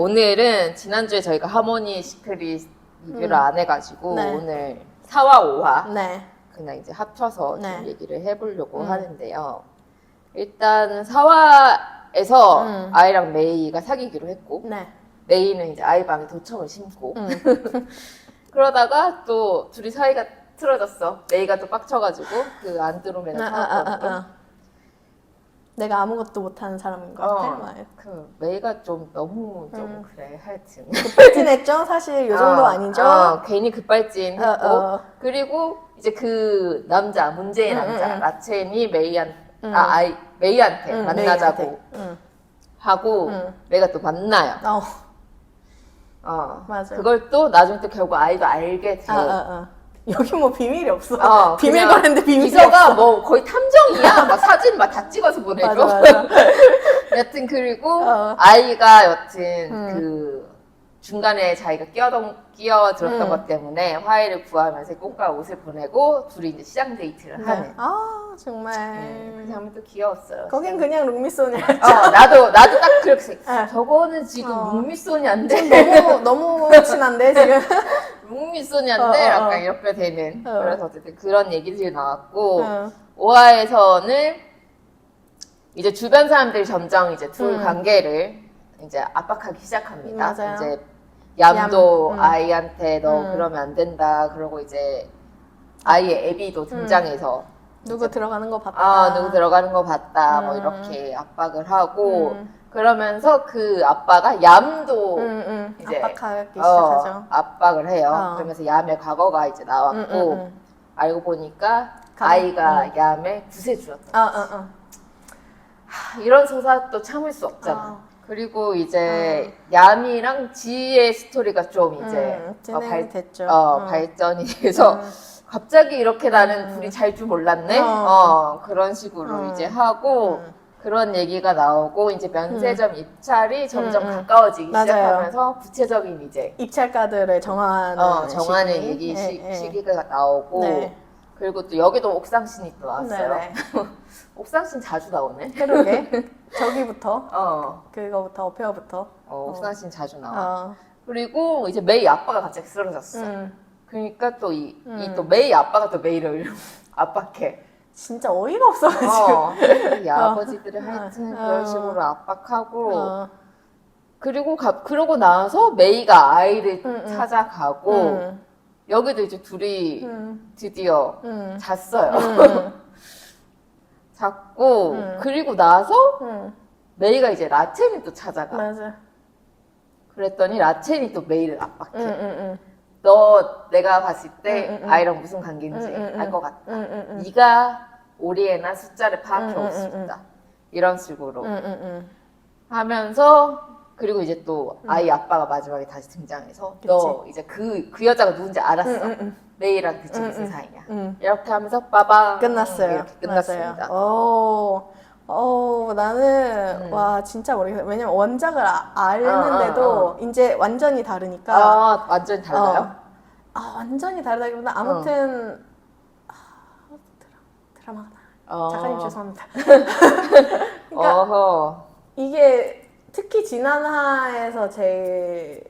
오늘은 지난주에 저희가 하모니 시크릿 리뷰를 안 해가지고 네. 오늘 4화, 5화 네. 그냥 이제 합쳐서 네. 좀 얘기를 해보려고 하는데요. 일단 4화에서 아이랑 메이가 사귀기로 했고 네. 메이는 이제 아이 방에 도청을 심고 그러다가 또 둘이 사이가 틀어졌어. 메이가 또 빡쳐가지고 그 안드로메다 사건으로 내가 아무것도 못하는 사람인 것 같아. 막. 그 메이가 좀 너무 좀 그래 하여튼 급발진했죠? 사실 요 정도 아니죠? 괜히 급발진 했고 그리고 이제 그 남자 문제의 남자 라첸이 메이한테 만나자고 하고 메이가 또 만나요. 맞아. 그걸 또 나중에 또 결국 아이가 알게 돼. 여기 뭐 비밀이 없어. 비밀 그냥 거랬는데 비밀이 비서가 없어. 뭐 거의 탐정이야. 막 사진 막 다 찍어서 보내줘. 맞아. 여튼 그리고 아이가 여튼 그 중간에 자기가 끼어들었던 것 때문에 화해를 구하면서 꽃과 옷을 보내고 둘이 이제 시장 데이트를 하는. 정말. 그 장면 또 귀여웠어요. 거긴 그냥 룸미소냐. 나도 딱 그렇게 생각해. 저거는 지금 룸미소니 안 돼. 너무 친한데 지금. 룸미소니 안 돼. 약간 이렇게 되는. 그래서 어쨌든 그런 얘기들이 나왔고 5화에서는 이제 주변 사람들이 점점 이제 둘 관계를 이제 압박하기 시작합니다. 맞아요. 이제 얌도 아이한테 너 그러면 안 된다. 그러고 이제 아이의 애비도 등장해서 누구 들어가는 거 봤다. 누구 들어가는 거 봤다. 뭐 이렇게 압박을 하고 그러면서 그 아빠가 얌도 이제 압박하기 시작하죠. 압박을 해요. 그러면서 얌의 과거가 이제 나왔고 알고 보니까 아이가 얌의 구세주였다. 이런 소사 또 참을 수 없잖아. 그리고 이제 얌이랑 지의 스토리가 좀 이제 됐죠. 발전이 돼서 갑자기 이렇게 나는 둘이 잘 줄 몰랐네. 그런 식으로 이제 하고 그런 얘기가 나오고 이제 면세점 입찰이 점점 가까워지기 시작하면서 구체적인 이제 입찰가들을 정하는 시기가 나오고 그리고 또 여기도 옥상신이 또 나왔어요. 옥상신 자주 나오네. 그러게. 저기부터. 그거부터 어페어부터. 옥상신 자주 나와. 그리고 이제 메이 아빠가 갑자기 쓰러졌어. 그러니까 또 또 메이 아빠가 또 메이를 압박해. 진짜 어이가 없어가지고. 이 아버지들이 하여튼 그런 식으로 압박하고 그리고 그러고 나서 메이가 아이를 찾아가고 여기도 이제 둘이 드디어 잤어요. 잤고 그리고 나서 메이가 이제 라첸이 또 찾아가. 맞아. 그랬더니 라첸이 또 메이를 압박해. 너 내가 봤을 때 아이랑 무슨 관계인지 알 것 같다. 네가 오리에나 숫자를 파악해 싶다. 이런 식으로 하면서 그리고 이제 또 아이 아빠가 마지막에 다시 등장해서 너 이제 그 여자가 누군지 알았어. 메이랑 대체 무슨 사이냐. 이렇게 하면서 빠방 끝났어요. 이렇게 끝났습니다. 나는 와 진짜 모르겠어요. 왜냐면 원작을 알는데도 이제 완전히 다르니까. 완전히 달라요? 완전히 다르다기보다 아무튼 드라마가 작가님 죄송합니다. 그러니까 이게 특히 지난화에서 제일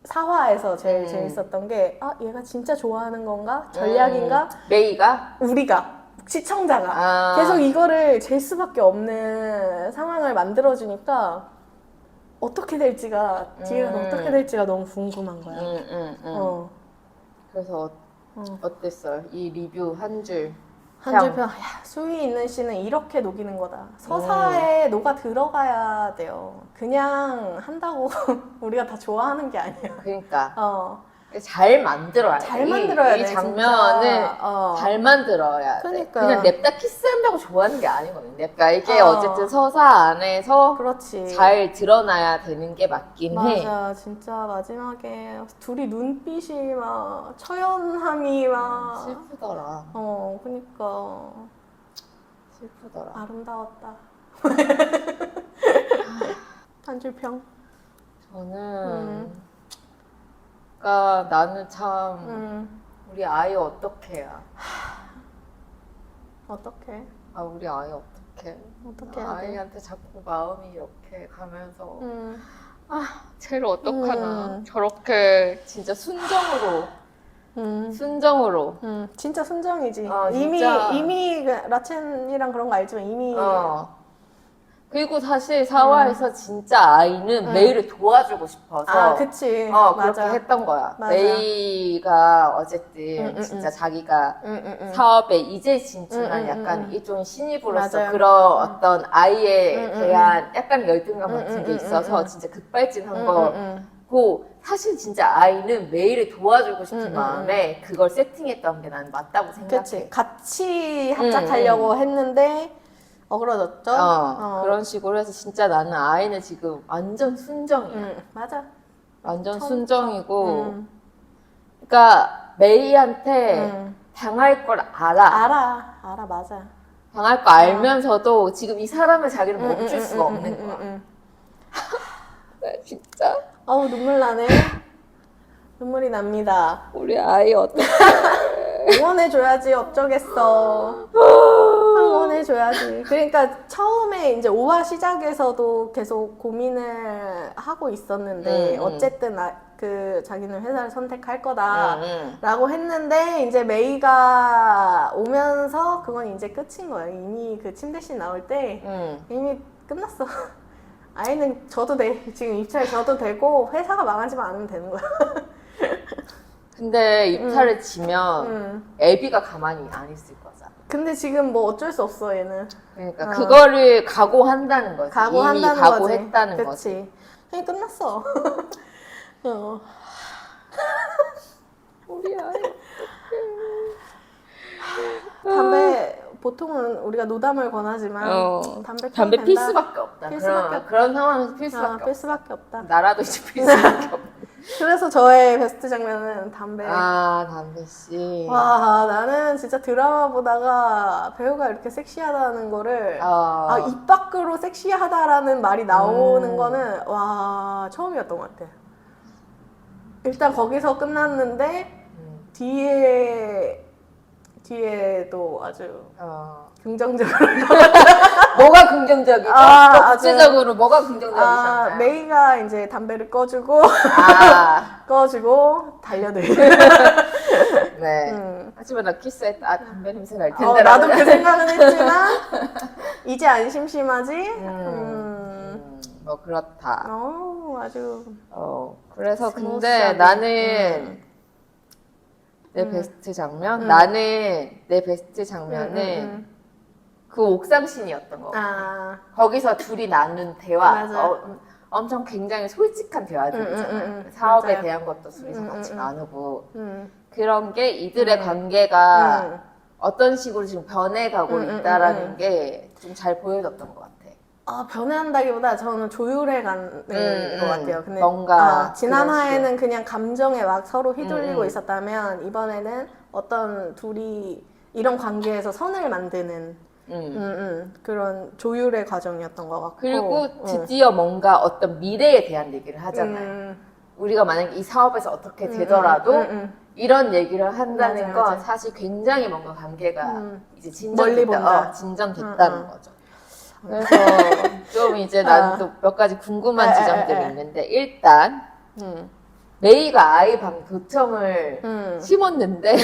4화에서 제일 재밌었던 게 얘가 진짜 좋아하는 건가? 전략인가? 메이가? 우리가 시청자가 계속 이거를 잴 수밖에 없는 상황을 만들어주니까 어떻게 될지가 뒤가 어떻게 될지가 너무 궁금한 거야. 그래서 어땠어요? 이 리뷰 한 줄. 한 줄 평. 수위 있는 씨는 이렇게 녹이는 거다. 서사에 녹아 들어가야 돼요. 그냥 한다고 우리가 다 좋아하는 게 아니야. 그러니까. 잘 만들어야 돼. 잘 만들어야 돼. 이 장면을 잘 만들어야 그러니까. 돼. 그냥 냅다 키스한다고 좋아하는 게 아니거든. 그러니까 이게 어쨌든 서사 안에서 그렇지. 잘 드러나야 되는 게 맞긴 해. 맞아. 진짜 마지막에 둘이 눈빛이 막 처연함이 막 슬프더라. 그니까 슬프더라. 아름다웠다. 한 줄 평. 저는 그러니까 나는 참 우리 아이 어떡해야. 어떡해? 우리 아이 어떡해. 어떡해야 돼? 아이한테 자꾸 마음이 이렇게 가면서 쟤를 어떡하나. 저렇게 진짜 순정으로. 순정으로. 진짜 순정이지. 진짜. 이미 라첸이랑 그런 거 알지만 이미. 그리고 사실 사화에서 진짜 아이는 메이를 도와주고 싶어서. 그치. 그렇게 맞아. 했던 거야. 맞아. 메이가 어쨌든 진짜 자기가 사업에 이제 진출한 약간 일종의 신입으로서 맞아요. 그런 어떤 아이에 대한 약간 열등감 같은 게 있어서 진짜 급발진한 거고, 사실 진짜 아이는 메이를 도와주고 싶은 마음에 그걸 세팅했던 게 난 맞다고 생각해. 그치. 같이 합작하려고 했는데 어그러졌죠? 그런 식으로 해서 진짜 나는 아이는 지금 완전 순정이야. 맞아. 완전 순정이고. 그러니까 메이한테 당할 걸 알아. 알아, 맞아. 당할 거 알면서도 지금 이 사람을 자기는 멈출 수가 없는 거야. 나 진짜 눈물 나네. 눈물이 납니다. 우리 아이 어떡해. 응원해줘야지, 어쩌겠어. 응원해줘야지. 그러니까 처음에 이제 5화 시작에서도 계속 고민을 하고 있었는데, 어쨌든 그 자기는 회사를 선택할 거다라고 했는데, 이제 메이가 오면서 그건 이제 끝인 거예요. 이미 그 침대씬 나올 때 이미 끝났어. 아이는 져도 돼. 지금 입찰 져도 되고 회사가 망하지만 않으면 되는 거야. 근데 입찰을 지면 애비가 가만히 안 있을 거잖아. 근데 지금 뭐 어쩔 수 없어, 얘는. 그러니까 그거를 각오한다는 거지. 각오한다는 이미 각오했다는 거지. 거지. 그치. 그냥 끝났어. 우리 아이. 담배 보통은 우리가 노담을 권하지만 담배 펴도 담배 필 된다. 수밖에 없다. 필 수밖에 없다. 그런 상황에서 필 수밖에 없다. 필 수밖에 없다. 나라도 이제 필 수밖에 없다. 그래서 저의 베스트 장면은 담배. 담배 씨. 와, 나는 진짜 드라마 보다가 배우가 이렇게 섹시하다는 거를 입 밖으로 섹시하다라는 말이 나오는 거는 와, 처음이었던 것 같아. 일단 거기서 끝났는데 뒤에도 아주 긍정적으로 뭐가 긍정적이죠? 구체적으로 뭐가 긍정적이셨나요? 메이가 이제 담배를 꺼주고 달려들고 네. 하지만 나 키스했다. 담배 냄새 날 텐데. 나도 그 생각은 했지만 이제 안 심심하지? 뭐 그렇다. 아주 그래서 근데 스무스하게. 나는 내 베스트 장면? 나는 내 베스트 장면은 그 옥상신이었던 거. 거기서 둘이 나눈 대화. 엄청 굉장히 솔직한 대화들이잖아요. 사업에 맞아요. 대한 것도 둘이서 같이 나누고. 그런 게 이들의 관계가 어떤 식으로 지금 변해가고 있다라는 게 좀 잘 보여줬던 것 같아. 변해한다기보다 저는 조율해 가는 것 같아요. 근데 뭔가 지난 그런 화에는 그냥 감정에 막 서로 휘둘리고 있었다면 이번에는 어떤 둘이 이런 관계에서 선을 만드는 그런 조율의 과정이었던 것 같고, 그리고 드디어 뭔가 어떤 미래에 대한 얘기를 하잖아요. 우리가 만약에 이 사업에서 어떻게 되더라도 이런 얘기를 한다는 건 사실 굉장히 뭔가 관계가 이제 진전됐다는 거죠. 그래서 좀 이제 난 또 몇 가지 궁금한 지점들이 있는데, 일단 메이가 아이 방 도청을 심었는데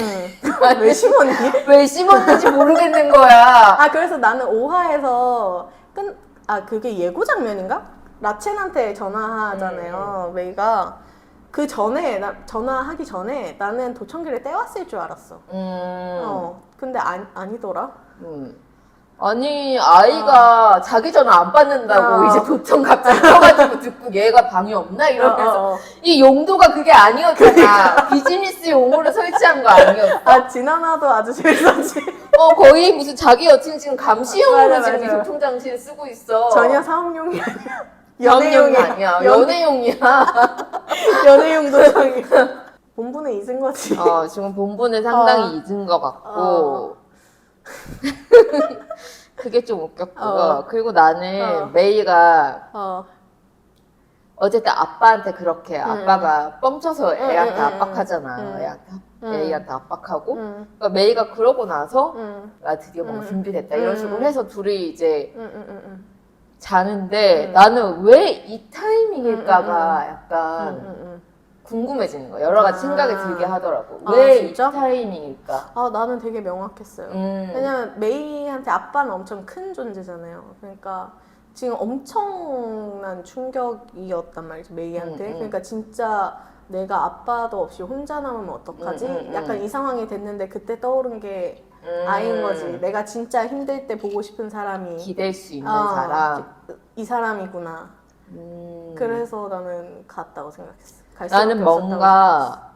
왜 심었니? 왜 심었는지 모르겠는 거야. 그래서 나는 5화에서 그게 예고 장면인가? 라첸한테 전화하잖아요, 메이가. 그 전에, 전화하기 전에 나는 도청기를 떼왔을 줄 알았어. 근데 아니더라. 아니, 아이가 자기 전화 안 받는다고 이제 도청 갑자기 떠가지고 듣고 얘가 방이 없나? 이러면서. 이 용도가 그게 아니었잖아. 비즈니스 용으로 설치한 거 아니었어. 지나나도 아주 재밌었지. 거의 무슨 자기 여친 지금 감시용으로 맞아. 지금 이 도청장치를 쓰고 있어. 전혀 사업용이 아니야. 연애용이 아니야. 연애용이야. 연애용 도청이. 본분을 잊은 거지. 지금 본분을 상당히 잊은 것 같고. 그게 좀 웃겼고요. 그리고 나는 메이가 어쨌든 아빠한테 그렇게 아빠가 뻥쳐서 애한테 압박하잖아. 애한테 압박하고. 그러니까 메이가 그러고 나서 나 드디어 뭔가 준비됐다 이런 식으로 해서 둘이 이제 자는데 나는 왜 이 타이밍일까가 약간 궁금해지는 거야. 여러 가지 생각이 들게 하더라고. 왜 이 타이밍일까? 나는 되게 명확했어요. 왜냐면 메이한테 아빠는 엄청 큰 존재잖아요. 그러니까 지금 엄청난 충격이었단 말이죠, 메이한테. 그러니까 진짜 내가 아빠도 없이 혼자 남으면 어떡하지? 약간 이 상황이 됐는데 그때 떠오른 게 아이인 거지. 내가 진짜 힘들 때 보고 싶은 사람이 기댈 수 있는 사람. 이 사람이구나. 그래서 나는 갔다고 생각했어. 나는 뭔가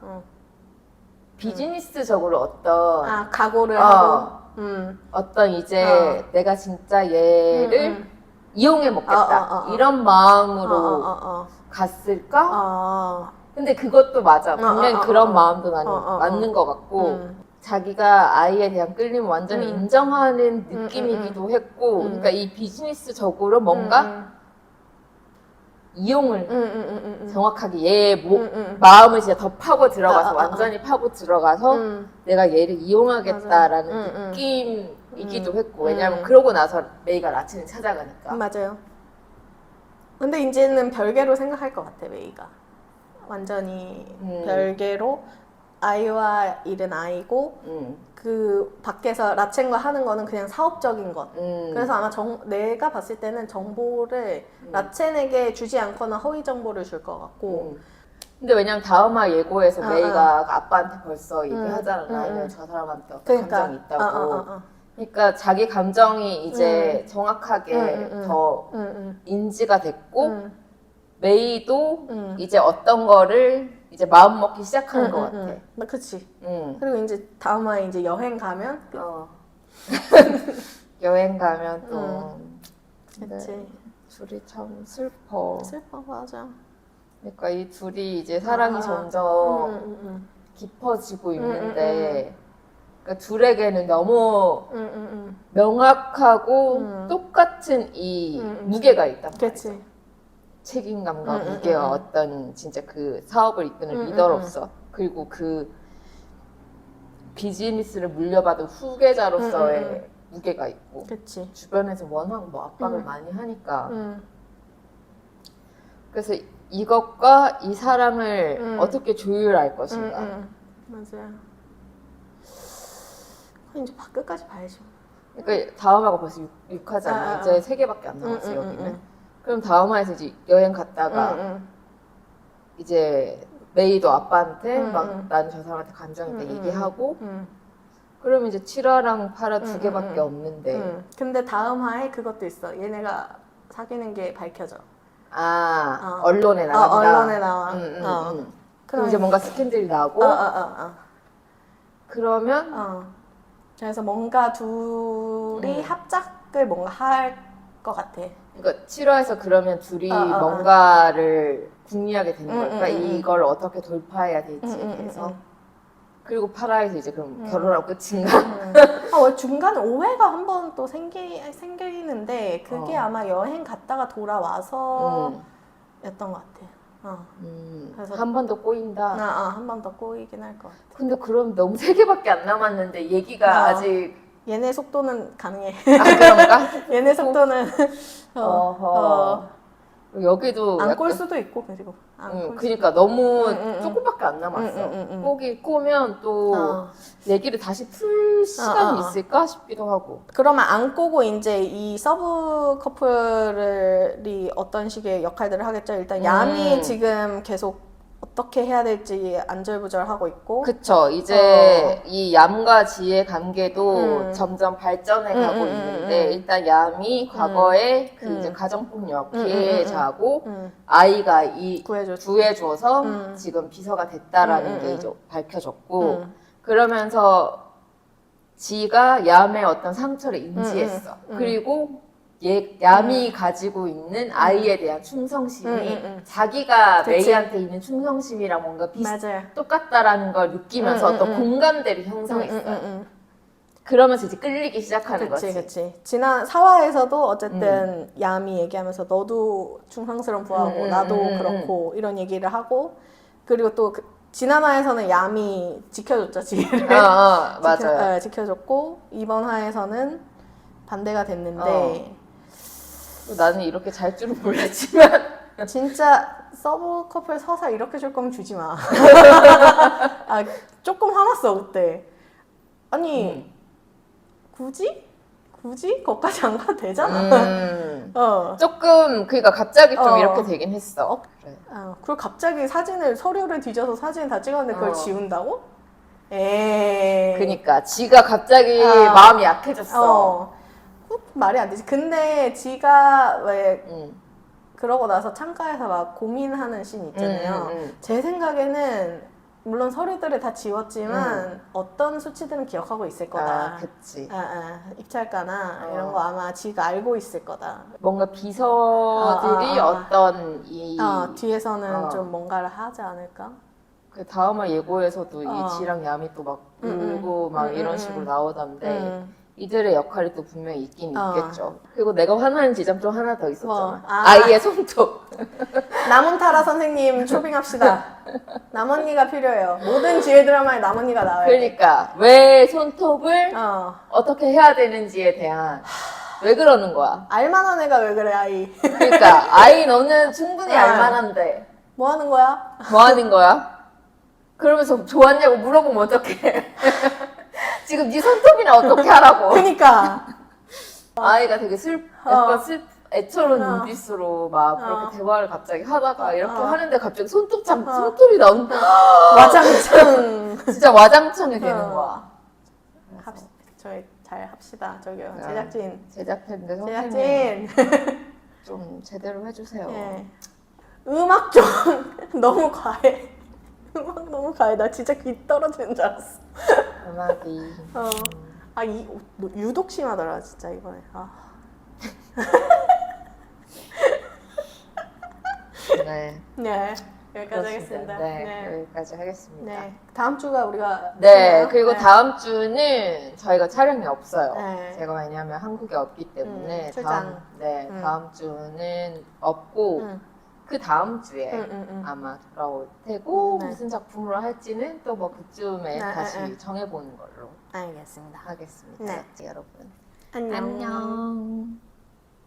비즈니스적으로 어떤 각오를 하고 어떤 이제 내가 진짜 얘를 이용해 먹겠다 이런 마음으로 갔을까? 근데 그것도 맞아. 분명히 그런 마음도 나는 맞는 것 같고 자기가 아이에 대한 끌림을 완전히 인정하는 느낌이기도 했고 그러니까 이 비즈니스적으로 뭔가 이용을 정확하게 얘의 마음을 진짜 더 파고 들어가서 완전히 파고 들어가서 내가 얘를 이용하겠다라는 느낌이기도 했고 왜냐하면 그러고 나서 메이가 라친을 찾아가니까 맞아요. 근데 이제는 별개로 생각할 것 같아 메이가 완전히 별개로 아이와 일은 아이고 그 밖에서 라첸과 하는 거는 그냥 사업적인 것. 그래서 아마 내가 봤을 때는 정보를 라첸에게 주지 않거나 허위 정보를 줄 것 같고. 근데 왜냐면 다음화 예고에서 메이가 아빠한테 벌써 얘기하잖아. 나는 저 사람한테 어떤 감정이 있다고. 그러니까 자기 감정이 이제 정확하게 더 인지가 됐고 메이도 이제 어떤 거를 이제 마음 먹기 시작하는 것 같아. 그치. 그리고 이제 다음화에 이제 여행 가면 여행 가면 또 그치. 둘이 참 슬퍼. 맞아. 그러니까 이 둘이 이제 사랑이 점점 깊어지고 있는데 그러니까 둘에게는 너무 명확하고 똑같은 이 무게가 있단 말이야. 그치. 책임감과 무게와 어떤 진짜 그 사업을 이끄는 리더로서 그리고 그 비즈니스를 물려받은 후계자로서의 무게가 있고 그치. 주변에서 워낙 뭐 압박을 많이 하니까 그래서 이것과 이 사랑을 어떻게 조율할 것인가 맞아요. 이제 끝까지 봐야죠. 그러니까 다음화가 벌써 6화잖아 이제 3개밖에 안 남았어 여기는 그럼 다음화에서 이제 여행 갔다가 이제 메이도 아빠한테 막 나는 저 사람한테 감정 있다 얘기하고 그러면 이제 7화랑 8화 2개밖에 없는데 근데 다음 화에 그것도 있어. 얘네가 사귀는 게 밝혀져. 언론에 나간다. 언론에 나와. 그럼 이제 뭔가 스캔들이 나고 그러면 그래서 뭔가 둘이 합작을 뭔가 할 것 같아. 그러니까 7화에서 그러면 둘이 뭔가를 궁리하게 되는 걸까? 이걸 어떻게 돌파해야 될지에 대해서. 그리고 8화에서 이제 그럼 결혼하고 끝인가? 왜 중간에 오해가 한 번 또 생기는데 그게 아마 여행 갔다가 돌아와서 였던 것 같아. 그래서 한 번 더 꼬인다. 한 번 더 꼬이긴 할 것 같아. 근데 그럼 너무 3개밖에 안 남았는데 얘기가 아직 얘네 속도는 가능해. 그런가? 얘네 속도는 여기도 안 꼴 수도 있고 그리고 그러니까 너무 조금밖에 안 남았어. 꼬면 또 얘기를 다시 풀 시간이 있을까 싶기도 하고. 그러면 안 꼬고 이제 이 서브 커플이 어떤 식의 역할들을 하겠죠. 일단 얌이 지금 계속 어떻게 해야 될지 안절부절하고 있고. 그쵸. 이제 이 얌과 지의 관계도 점점 발전해 가고 있는데 일단 얌이 과거에 그 이제 가정폭력 피해자고 아이가 구해줘서 지금 비서가 됐다라는 게 이제 밝혀졌고 그러면서 지가 얌의 어떤 상처를 인지했어. 그리고 얌이 가지고 있는 아이에 대한 충성심이 자기가 메이한테 있는 충성심이랑 뭔가 똑같다라는 걸 느끼면서 어떤 공감대를 형성했어요. 그러면서 이제 끌리기 시작하는 거지. 그치. 지난 4화에서도 어쨌든 얌이 얘기하면서 너도 충성스러운 부하고 나도 그렇고 이런 얘기를 하고 그리고 또 지난 화에서는 얌이 지켜줬죠, 지혜를. 맞아요. 지켜줬고 이번 화에서는 반대가 됐는데 또 나는 이렇게 잘 줄은 몰랐지만 진짜 서브 커플 서사 이렇게 줄 거면 주지 마. 아, 조금 화났어 그때. 아니 굳이 거기까지 안 가도 되잖아. 조금 그러니까 갑자기 좀 어. 이렇게 되긴 했어. 그래. 그리고 갑자기 서류를 뒤져서 사진 다 찍었는데 그걸 지운다고? 에이. 그러니까 지가 갑자기 마음이 약해졌어. 말이 안 되지. 근데 지가 왜 그러고 나서 창가에서 막 고민하는 씬 있잖아요. 제 생각에는 물론 서류들을 다 지웠지만 어떤 수치들은 기억하고 있을 거다. 그치. 입찰가나 이런 거 아마 지가 알고 있을 거다. 뭔가 비서들이 어떤 이 뒤에서는 좀 뭔가를 하지 않을까? 그 다음화 예고에서도 이 지랑 얌이 또 막 울고 막 이런 식으로 나오던데 이들의 역할이 또 분명히 있긴 있겠죠. 그리고 내가 화나는 지점 좀 하나 더 있었잖아. 아이의 손톱. 남은타라 선생님 초빙합시다. 남언니가 필요해요. 모든 지혜 드라마에 남언니가 나와요. 그러니까 왜 손톱을 어떻게 해야 되는지에 대한 왜 그러는 거야? 알만한 애가 왜 그래 아이. 그러니까 아이 너는 충분히 알만한데 뭐 하는 거야? 뭐 하는 거야? 그러면서 좋았냐고 물어보면 어떡해. 지금 네 손톱이나 어떻게 하라고. 그니까. 아이가 되게 약간 애처로운 눈빛으로 막 그렇게 대화를 갑자기 하다가 이렇게 하는데 갑자기 손톱이 나온다. 와장창. 진짜 와장창이 되는 거야. 저희 잘 합시다. 저기요. 제작진인데 선생님 제작진. 좀 제대로 해주세요. 네. 음악 좀 너무 과해. 음악 너무 과해. 나 진짜 귀 떨어지는 줄 알았어. 음악이. 유독 심하더라 진짜 이번에. 네. 여기까지 하겠습니다. 네, 여기까지 하겠습니다. 네. 다음 주가 우리가 네, 그리고 다음 주는 저희가 촬영이 없어요. 네. 제가 왜냐하면 한국에 없기 때문에 출장. 다음 주는 없고 그 다음 주에 아마 돌아올 테고 무슨 작품으로 할지는 또 뭐 그쯤에 다시 정해보는 걸로 알겠습니다. 하겠습니다. 네. 여러분 안녕. 안녕.